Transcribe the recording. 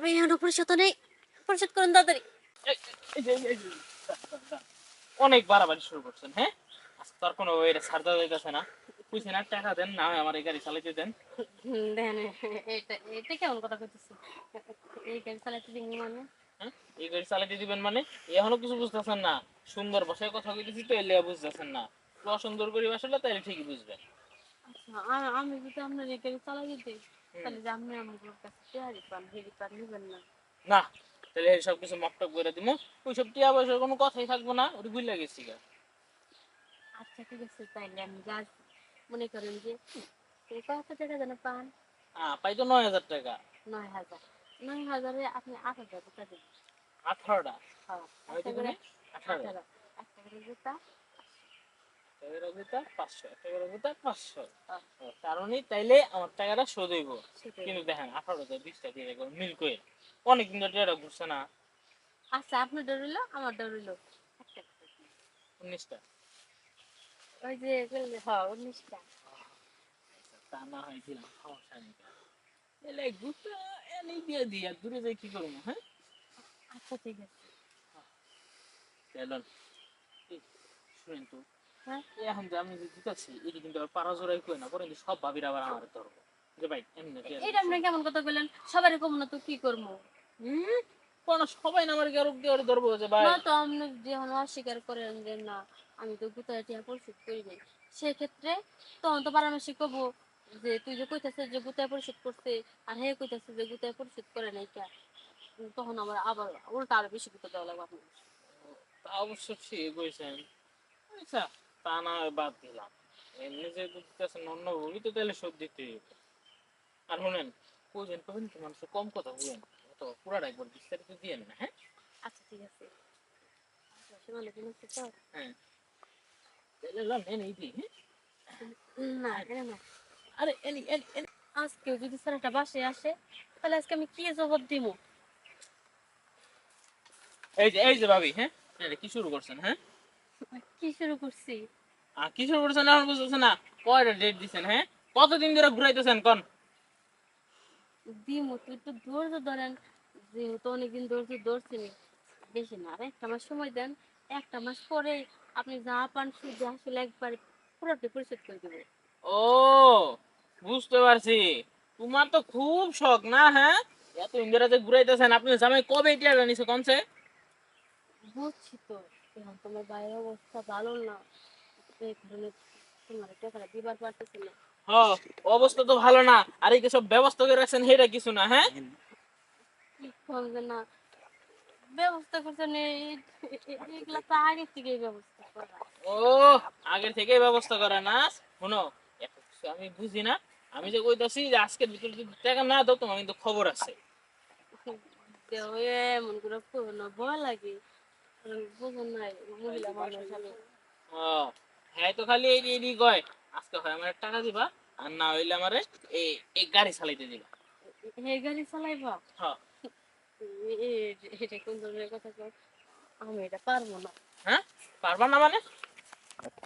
ভাই এখনো পরিশোধ নেই, পরিশোধ করুন তাড়াতাড়ি। এই- এই যে, অনেক বাড়াবাড়ি শুরু করছেন, হ্যাঁ? আজকে তো আর কোনো এটা ছাড় দেওয়া যাইতেছে না। বুঝছেন, আর টাকা দেন, না হয় আমার এই গাড়ি চালাইতে দেন। দেখেন, এটা এটা কেমন কথা কইতেছি? এই গাড়ি চালাতে দিন মানে? হ্যাঁ, এই গাড়ি চালাইতে দিবেন মানে? এখনো কিছু বুঝতেছেন না? সুন্দর ভাষায় কথা কইতেছি তো, এলে বুঝতেছেন না। একটু অসুন্দর করে আসলে তাইলে ঠিকই বুঝবেন। আচ্ছা, আমি যদি আপনার এই গাড়ি চালাই দিতে, হুম। তাহলে যে আপনি আমার কাছে তেহারি পান, হেরি পান নিবেন না? না, তাহলে সব কিছু মপটপ করে দিব। ওইসব টিয়া পয়সার কোনো কথাই থাকবো না, ওটা ভুলে গেছি গা। আচ্ছা ঠিক আছে, তাইলে আমি যা মনে করেন যে কত টাকা যেন পান? পাই তো 9,000 টাকা। 9,000। 9,000-এ আপনি 8,000 টাকা দেবেন। 18টা। হ্যাঁ, হয়তো একটা করে তুমি 18। 18, একটা করে জুতা। টাকার জুতা 500, একটা করে জুতা 500। হ্যাঁ, কারণই তাইলে আমার টাকাটা শোধ হইব। সেটাই। কিন্তু দেখেন 18টা 20টা দিয়ে দেখবেন মিল করে অনেকদিন ধরে টাকাটা ঘুরছে না। আচ্ছা, আপনার ডরিল, আমার ডরিল একটা করে দিন। 19টা। ওই যে হ্যাঁ 19টা। তা না হয় দিলাম, সমস্যা নেই। এলে গুতা এনে দিয়ে দিয়া দূরে যাই কি করবো, হ্যাঁ? আচ্ছা ঠিক আছে। চলুন। এই, শুনেন তো, হ্যাঁ, এখন যে আমি যে দিতেছি এটি কিন্তু আবার পাড়া জোড়াই কই না, পরে কিন্তু সব ভাবির আবার আমার ধরবো যে ভাই এমনি দিয়ে এটা আপনি কেমন কথা বললেন? সবারই কম না তো কি করবো? হুম, কোন সবাই না আমার গেরব দিয়ে ধরবো যে ভাই। না তো আপনি যখন অস্বীকার করেন যে না আমি তো গুতায় টিয়া পরিশোধ করি নাই, সেক্ষেত্রে তখন তো পারামাসিক কবো যে তুই যে কইতাছিস যে গুতায় পরিশোধ করছে, আর হে কইতাছে যে গুতায় পরিশোধ করে নাই কে। তখন আমার আবার উল্টা আরো বেশি গুতা দেওয়া লাগবে আপনার। তা অবশ্য ঠিক কইছেন। আচ্ছা, তা না হয় বাদ দিলাম। এমনি যেহেতু দিতেছেন অন্য ভবি তো তাহলে শোধ দিতেই হবে। আর শুনেন, কইবেন কবেন তো মানুষ কম কথা বলেন, তো পুরাটা একবার বিস্তারিত দিয়েন না, হ্যাঁ? আচ্ছা ঠিক আছে। আচ্ছা, ভালো দিন হচ্ছে তো? হ্যাঁ, তাহলে লন এনে দিই, হ্যাঁ? না আরে এটা না। আরে, এনি এনি এনি। আজকেও যদি স্যারটা বাসায় আসে, তাহলে আজকে আমি কি জবাব দিব? এই যে ভাবি, হ্যাঁ? এটা কি শুরু করছেন, হ্যাঁ? কি শুরু করছি? কি শুরু করছেন এখন বুঝতেছেন না? কয়টা ডেট দিছেন, হ্যাঁ? কতদিন ধরে ঘুরাইতেছেন কোন? দিমু তো একটু ধৈর্য ধরেন, যেহেতু অনেকদিন ধৈর্য ধরছিনি। বেশি না, আর একটা মাস সময় দেন। একটা মাস পরে আপনি যা পান সুদে আসলে একবার পুরোটা পরিশোধ করে দেবো। ও, বুঝতে পারছি। তোমার তো খুব শখ না, হ্যাঁ? এত ইন্দিরাতে ঘুরাইতেছেন, আপনি জামাই কবে টিয়াটা নিছে কোনছে? বুঝছি তো, এখন তোমার বাইরের অবস্থা ভালো না, এই কারণে তোমার টাকাটা দিবার পারতেছি না। হ, অবস্থা তো ভালো না, আর এই যে সব ব্যবস্থা করে রাখছেন সেটা কিছু না, হ্যাঁ? কি করবে না, ব্যবস্থা করছেন এগুলা তো আগে থেকেই ব্যবস্থা করা। ও, আগের থেকে ব্যবস্থা করে না? শোনো, এত কিছু আমি বুঝি না। আমি যে কইতাছি যে আজকের ভিতরে যদি টাকা না দাও তোমার কিন্তু খবর আছে। দেও, এমন করে করো না, ভয় লাগে। বুঝুন নাই, মহিলা মানুষ আমি। ও, হ্যাঁ তো খালি এই এই কয় আজকে হয় আমার টাকা দিবা, আর না হইলে আমারে এই এই গাড়ি চালাইতে দিবা। এই গাড়ি চালাইবা? হ্যাঁ। এটা কোন ধরনের কথা কও? আমি এটা পারবো না। হ্যাঁ, পারবা না মানে?